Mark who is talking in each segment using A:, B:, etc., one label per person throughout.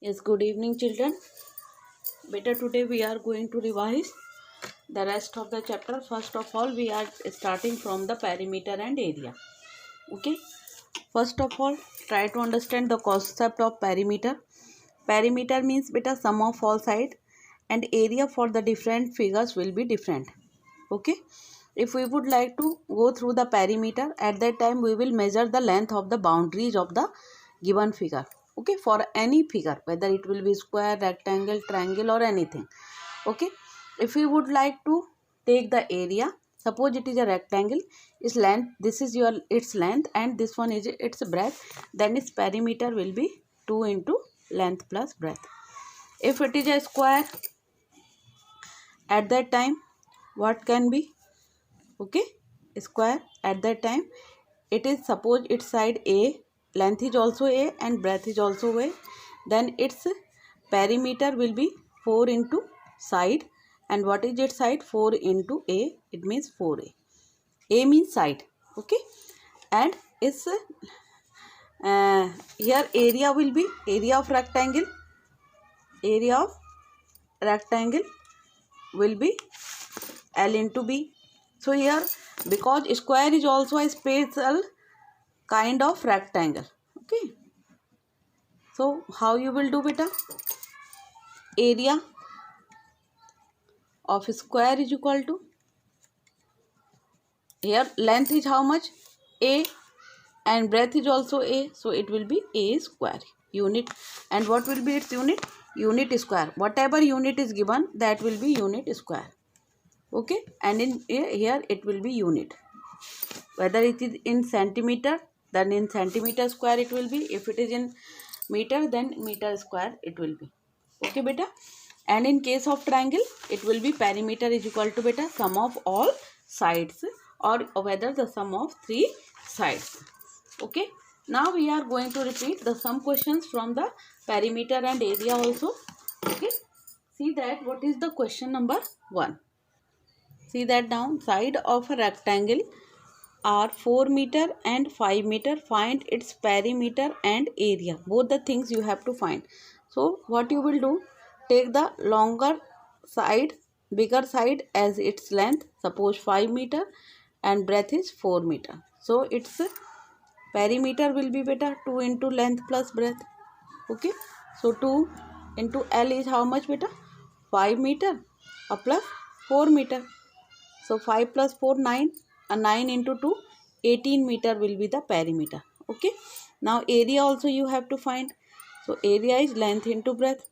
A: Yes, good evening, children. Better today we are going to revise the rest of the chapter. First of all, we are starting from the perimeter and area. Okay. First of all, try to understand the concept of perimeter. Perimeter means beta sum of all sides, and area for the different figures will be different. Okay. If we would like to go through the perimeter, at that time we will measure the length of the boundaries of the given figure. Okay, for any figure, whether it will be square, rectangle, triangle or anything. Okay, if we would like to take the area, suppose it is a rectangle, its length, this is your its length and this one is its breadth, then its perimeter will be 2 into length plus breadth. If it is a square, at that time what can be? Okay, square, at that time it is, suppose its side A, length is also A and breadth is also A, then its perimeter will be 4 into side, and what is its side? 4 into A, it means 4A. A means side. Okay, and its here area will be area of rectangle will be L into B. So here, because square is also a special kind of rectangle. Okay, so how you will do, beta? Area of square is equal to, here length is how much? A, and breadth is also A, so it will be A square unit. And what will be its unit? Unit square. Whatever unit is given, that will be unit square. Okay, and in here it will be unit. Whether it is in centimeter, then in centimeter square it will be. If it is in meter, then meter square it will be. Okay, beta. And in case of triangle, it will be perimeter is equal to, beta, sum of all sides, or whether the sum of 3 sides. Okay, now we are going to repeat the some questions from the perimeter and area also. Okay, see that what is the question number 1. See that down, side of a rectangle are 4 meter and 5 meter. Find its perimeter and area. Both the things you have to find. So what you will do, take the longer side, bigger side as its length, suppose 5 meter, and breadth is 4 meter. So its perimeter will be, beta, 2 into length plus breadth. Okay, so 2 into L is how much, beta? 5 meter plus 4 meter. So 5 plus 4, 9, and 9 into 2, 18 meter will be the perimeter. Okay, now area also you have to find. So area is length into breadth.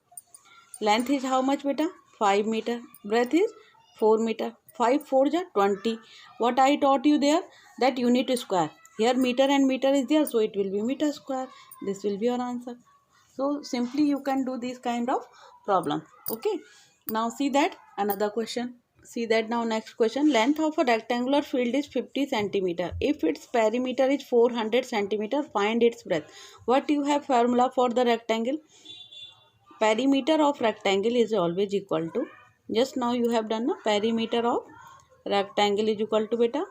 A: Length is how much, beta? 5 meter. Breadth is 4 meter. 5 4 is 20. What I taught you there, that unit square. Here meter and meter is there, so it will be meter square. This will be your answer. So simply you can do this kind of problem. Okay, now see that another question. See that now, next question. Length of a rectangular field is 50 centimeter. If its perimeter is 400 centimeter, find its breadth. What you have formula for the rectangle? Perimeter of rectangle is always equal to, just now you have done, perimeter of rectangle is equal to, beta,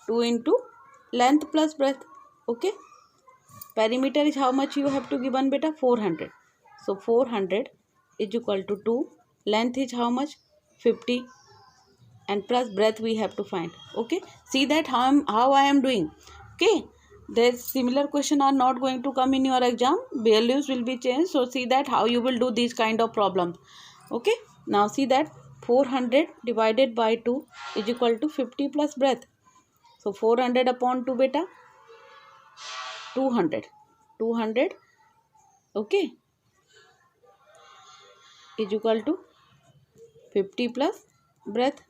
A: 2 into length plus breadth. Okay, perimeter is how much you have to given, beta? 400. So 400 is equal to 2. Length is how much? 50, and plus breadth we have to find. Okay, see that how I am doing. Okay, there's similar question are not going to come in your exam. Values will be changed. So see that how you will do these kind of problems. Okay, now see that 400 divided by 2 is equal to 50 plus breadth. So 400 upon 2, beta, 200. Okay, is equal to 50 plus breadth.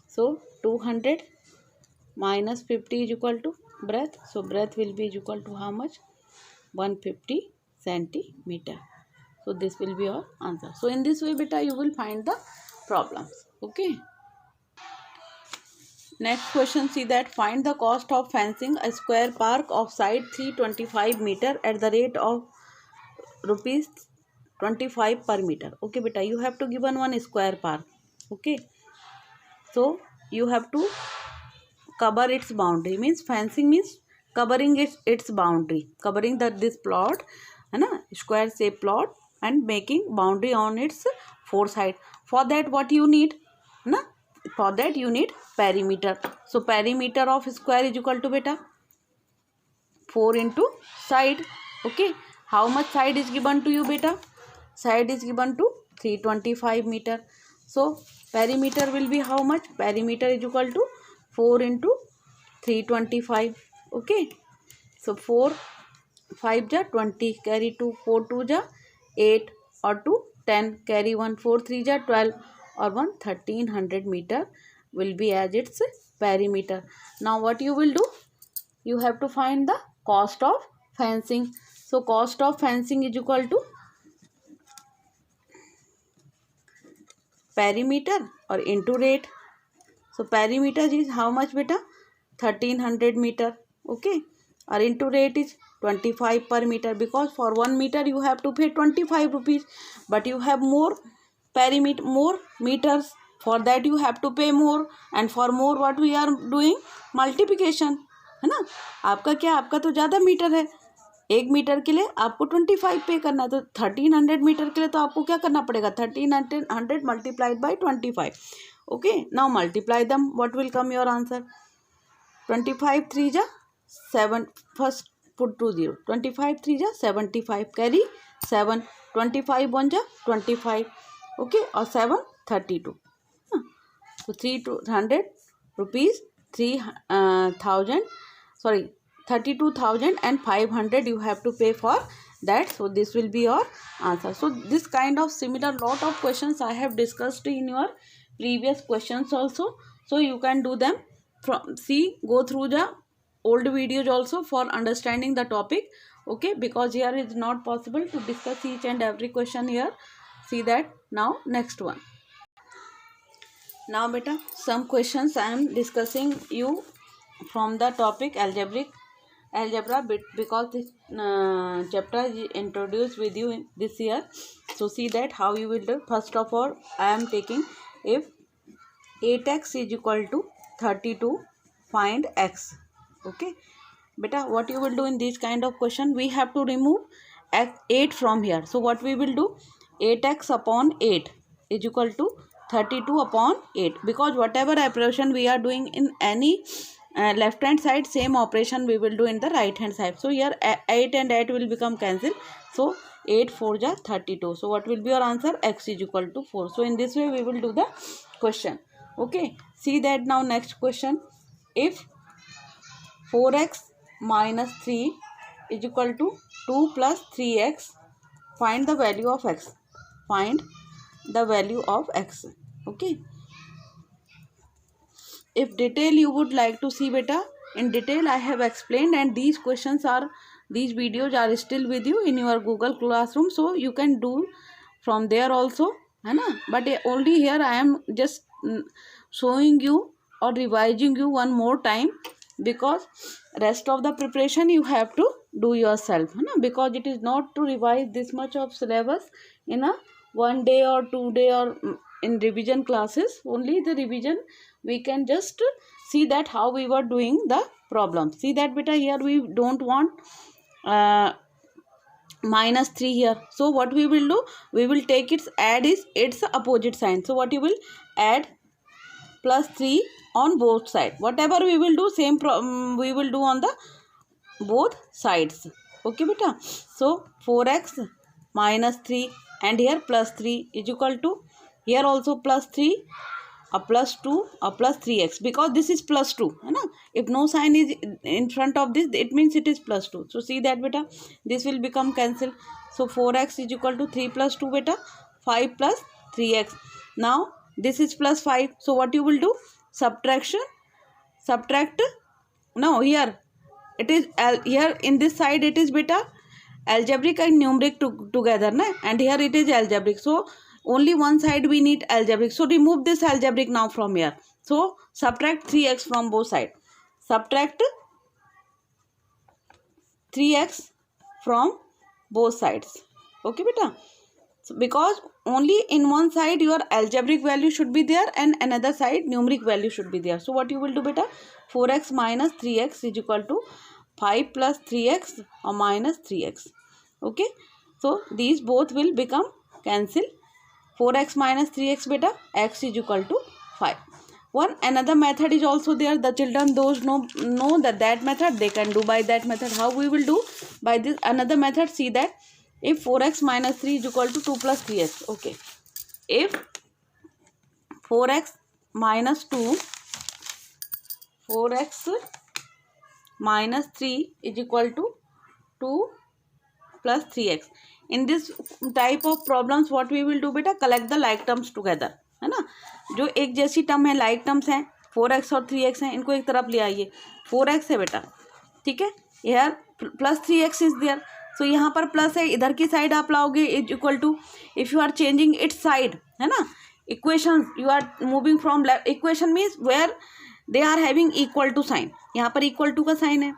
A: So 200 minus 50 is equal to breadth. So breadth will be equal to how much? 150 centimeter. So this will be your answer. So in this way, beta, you will find the problems. Okay. Next question, see that find the cost of fencing a square park of side 325 meter at the rate of rupees 25 per meter. Okay, beta, you have to given one square park. Okay, so you have to cover its boundary, means fencing means covering its boundary, covering this plot है ना, square shape plot and making boundary on its four side. For that what you need ना, for that you need perimeter. So perimeter of square is equal to beta 4 into side. Okay, how much side is given to you beta? Side is given to 325 meter. So perimeter will be how much? Perimeter is equal to 4 into 325. Okay, so 4 5 ja 20, carry 2, 4 2 ja 8 or 2 10, carry 1, 4 3 ja 12 or 1 1300 meter will be as its perimeter. Now what you will do? You have to find the cost of fencing. So cost of fencing is equal to perimeter or into rate. So perimeter is how much beta? 1300 meter. Okay, or into rate is 25 per meter, because for 1 meter you have to pay 25 rupees, but you have more perimeter, more meters, for that you have to pay more, and for more what we are doing? Multiplication है ना. आपका क्या, आपका तो ज़्यादा metre है, 1 metre के लिए आपको 25 पे करना है, तो 1300 मीटर के लिए तो आपको क्या करना पड़ेगा? 1300 multiplied by 25. Okay, now multiply them, what will come your answer? 25 3 जा 7, फर्स्ट पुट 2 0, 25 3 जा 75, कैरी 7, 25 1 जा 25. ओके, और 7 32. तो 300 rupees 32,500 you have to pay for that. So this will be your answer. So this kind of similar lot of questions I have discussed in your previous questions also, so you can do them from, see, go through the old videos also for understanding the topic. Okay, because here is not possible to discuss each and every question here. See that. Now next one. Now beta, some questions I am discussing you from the topic algebra, because this chapter is introduced with you in this year. So see that how you will do. First of all, I am taking, if 8x is equal to 32, find x. Okay beta, what you will do in this kind of question? We have to remove 8 from here. So what we will do? 8x upon 8 is equal to 32 upon 8, because whatever operation we are doing in any left hand side, same operation we will do in the right hand side. So here 8 and 8 will become cancelled. So 8 4 ja 32. So what will be your answer? X is equal to 4. So in this way we will do the question. Okay, see that. Now next question. If 4x minus 3 is equal to 2 plus 3x, find the value of x. Find the value of x. Okay, if detail you would like to see beta, in detail I have explained, and these questions are, these videos are still with you in your Google Classroom, so you can do from there also, है ना. But only here I am just showing you or revising you one more time, because rest of the preparation you have to do yourself, है ना, because it is not to revise this much of syllabus in a 1 day or 2 day or in revision classes. Only the revision we can just see that how we were doing the problem. See that beta, here we don't want minus 3 here. So what we will do? We will take its its opposite sign. So what you will add? Plus 3 on both sides. Whatever we will do, same we will do on the both sides. Okay beta. So 4x minus 3 and here plus 3 is equal to, here also plus 3, a plus 2, a plus 3x, because this is plus 2, है ना. If no sign is in front of this, it means it is plus 2. So see that beta, this will become cancelled. So 4x is equal to 3 plus 2 beta, 5 plus 3x. Now this is plus 5. So what you will do? Subtract. No, here it is here in this side it is beta algebraic and numeric together, na? And here it is algebraic. So only one side we need algebraic. So remove this algebraic now from here. So subtract 3x from both sides. Subtract 3x from both sides. Okay beta. So because only in one side your algebraic value should be there and another side numeric value should be there. So what you will do beta? 4x minus 3x is equal to 5 plus 3x or minus 3x. Okay, so these both will become cancel. 4x minus 3x beta, x is equal to 5. One another method is also there. The children those know that method, they can do by that method. How we will do? By this another method. See that if 4x minus 3 is equal to 2 plus 3x. Okay, if 4x minus 2, 4x minus 3 is equal to 2 plus 3x. In this type of problems what we will do beta, collect the like terms together, है ना. जो एक जैसी term है, like terms हैं, 4x और 3x हैं, इनको एक तरफ ले आइए. 4x है बेटा, ठीक है, यार प्लस 3x इज देयर. सो यहाँ पर प्लस है, इधर की साइड आप लाओगे is equal to, if you are changing its side, है ना, equation you are moving from left, equation means where they are having equal to sign. यहाँ पर इक्वल टू का साइन है.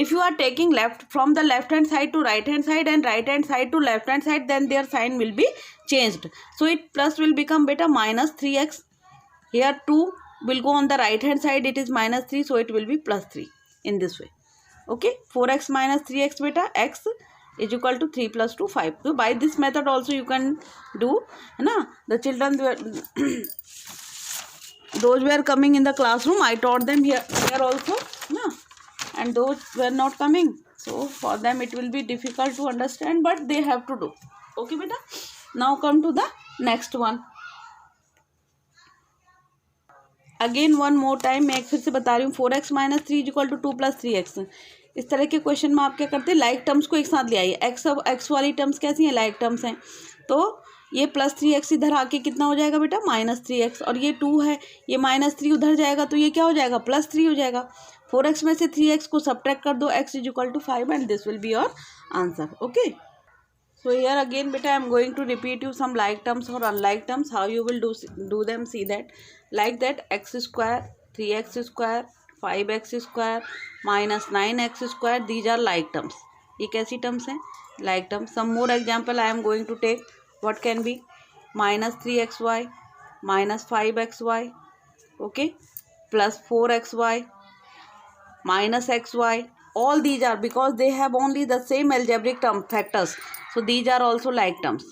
A: If you are taking left from the left hand side to right hand side and right hand side to left hand side, then their sign will be changed. So it plus will become beta minus 3x. Here 2 will go on the right hand side, it is minus 3, so it will be plus 3 in this way. Okay, 4x minus 3x beta, x is equal to 3 plus 2 5. So by this method also you can do, है ना. The children were those were coming in the classroom, I taught them here also, na, and those were not coming, so for them it will be difficult to understand, but they have to do. Okay beta, now come to the next one. Again one more time, मैं एक फिर से बता रही हूँ. 4x minus 3 is equal to 2 plus 3x. इस तरह के क्वेश्चन में आप क्या करते हैं, लाइक टर्म्स को एक साथ ले आइए. एक्स वाली टर्म्स कैसी हैं, लाइक टर्म्स हैं, तो ये प्लस 3x इधर आके कितना हो जाएगा बेटा, माइनस 3x, और ये 2 है, ये माइनस 3 उधर जाएगा, तो ये क्या हो जाएगा, प्लस 3 हो जाएगा. 4x में से 3x को सब्ट्रैक्ट कर दो, x is equal to 5 and this will be your answer. Okay, so here again beta I am going to repeat you some like terms or unlike terms, how you will do them. See that, like that x square, 3x square, 5x square minus 9x square, these are like terms. ये कैसी terms हैं, like terms. Some more example I am going to take. What can be, minus 3xy minus 5xy, okay, plus 4xy minus xy. All these are, because they have only the same algebraic term factors, so these are also like terms.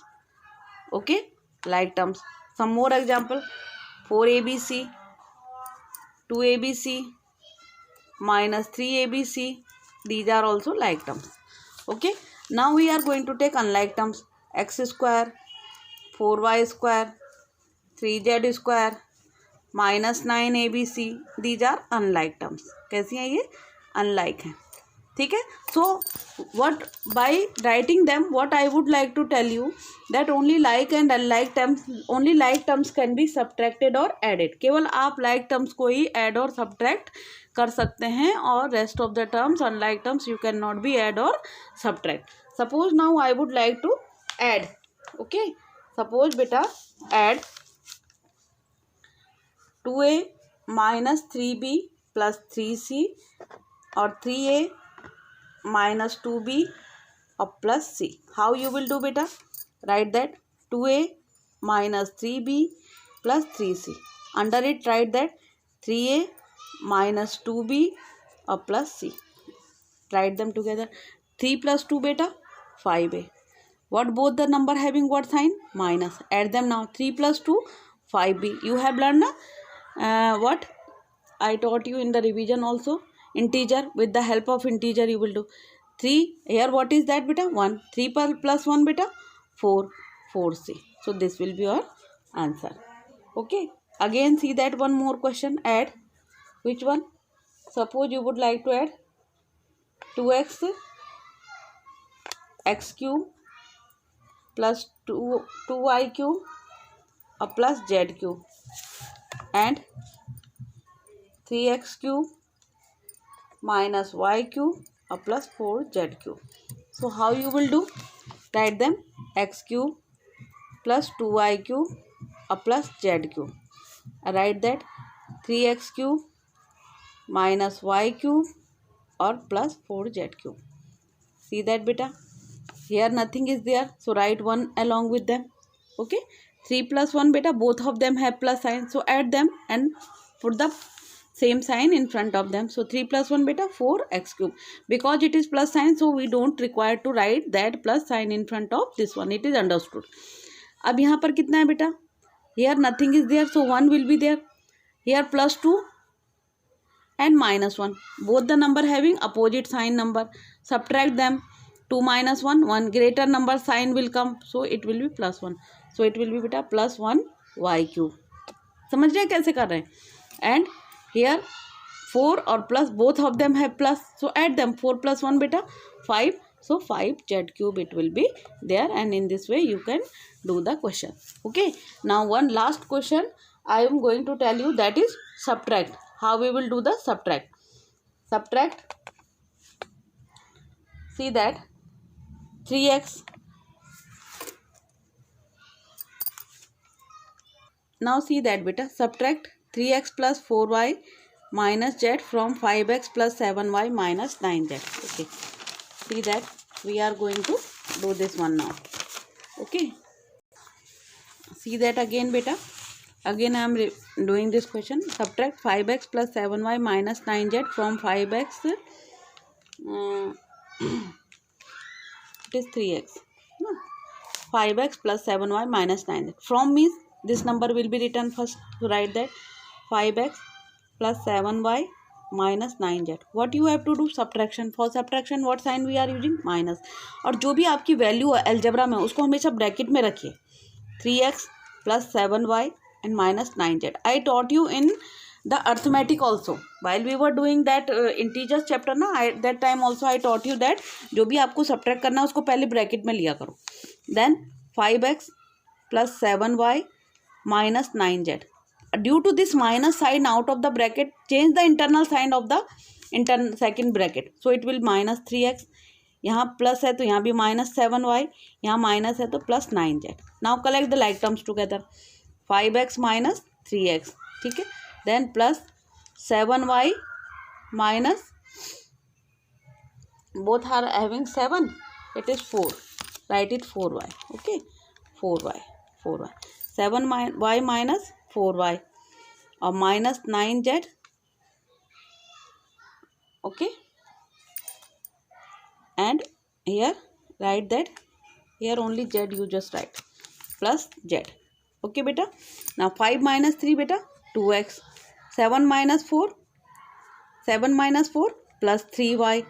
A: Okay, like terms. Some more example, 4abc, 2abc minus 3abc, these are also like terms. Okay, now we are going to take unlike terms. X square, 4y square, 3z square minus 9abc, these are unlike terms. कैसी हैं ये, unlike हैं, ठीक है. सो what by writing them, what I would like to tell you that only like and unlike terms, only like terms can be subtracted or added. केवल आप like terms को ही add और subtract कर सकते हैं, और rest of the terms, unlike terms, you cannot be add or subtract. Suppose now I would like to add. Okay, suppose beta add 2a minus 3b plus 3c और 3a minus 2b or plus c. How you will do beta? Write that 2a minus 3b plus 3c. Under it write that 3a minus 2b or plus c. Write them together. 3 plus 2 beta, 5a. What both the number having what sign? Minus. Add them now. 3 plus 2, 5b. You have learned what I taught you in the revision also. Integer, with the help of integer you will do. 3 here, what is that beta, 1. 3 plus 1 beta, 4, 4c. So this will be your answer. Okay, again see that one more question. Add which one? Suppose you would like to add 2x x cube plus 2y cube or plus z cube and 3x cube minus y cube or plus 4z cube. So how you will do? Write them, x cube plus 2y cube or plus z cube. Write that 3x cube minus y cube or plus 4z cube. See that beta? Here nothing is there, so write 1 along with them. Okay, 3 plus 1 beta, both of them have plus sign, so add them and put the same sign in front of them. So 3 plus 1 beta 4x cube. Because it is plus sign, so we don't require to write that plus sign in front of this one. It is understood. अब यहाँ पर कितना है बेटा? Here nothing is there, so 1 will be there. Here plus 2 and minus 1. Both the number having opposite sign number. Subtract them. 2 minus 1, 1 greater number sign will come. So it will be plus 1. So it will be beta plus 1 y cube. समझ रहे हैं कैसे कर रहे हैं? And here 4 और plus both of them have plus. So add them. 4 plus 1 beta 5. So 5z cube it will be there, and in this way you can do the question. Okay. Now one last question I am going to tell you, that is subtract. How we will do the subtract? Subtract. See that 3x. Now see that beta, subtract 3x plus 4y minus z from 5x plus 7y minus 9z. Okay. See that we are going to do this one now. Okay. See that again beta. Again I am doing this question. Subtract 5x plus 7y minus 9z from 5x. It is 3x. 5x plus 7y minus 9z. From means this number will be written first. To write that 5x plus 7y minus 9z. What you have to do? Subtraction. For subtraction what sign we are using? Minus. और जो भी आपकी value है algebra में उसको हमेशा bracket में रखिए. 3x plus 7y and minus 9z. I taught you in the arithmetic also. While we were doing that integers chapter ना, that time also I taught you that जो भी आपको subtract करना है उसको पहले ब्रैकेट में लिया करो. Then 5x plus 7y minus 9z. Due to this minus sign out of the bracket, change the internal sign of the second bracket. So it will minus 3x. यहाँ प्लस है तो यहाँ भी माइनस 7y, यहाँ minus है तो plus 9z. Now collect the like terms together. 5x minus 3x. ठीक है. Then plus 7y minus, both are having 7, it is 4. Write it 4y. Okay. 4y. 7y minus 4y और minus 9z. Okay. And here write that, here only z you just write, plus z. Okay beta. Now 5 minus 3 beta 2x. 7 minus 4 plus 3y.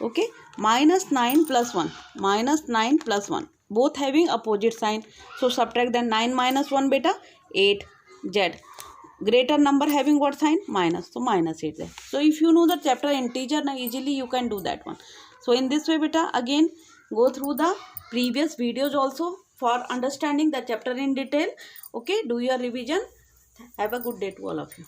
A: Okay. Minus 9 plus 1 both having opposite sign. So subtract. Then 9 minus 1 beta 8z. Greater number having what sign? Minus. So minus 8z. So if you know the chapter integer, now easily you can do that one. So in this way beta, again go through the previous videos also for understanding the chapter in detail. Okay, do your revision. Have a good day to all of you.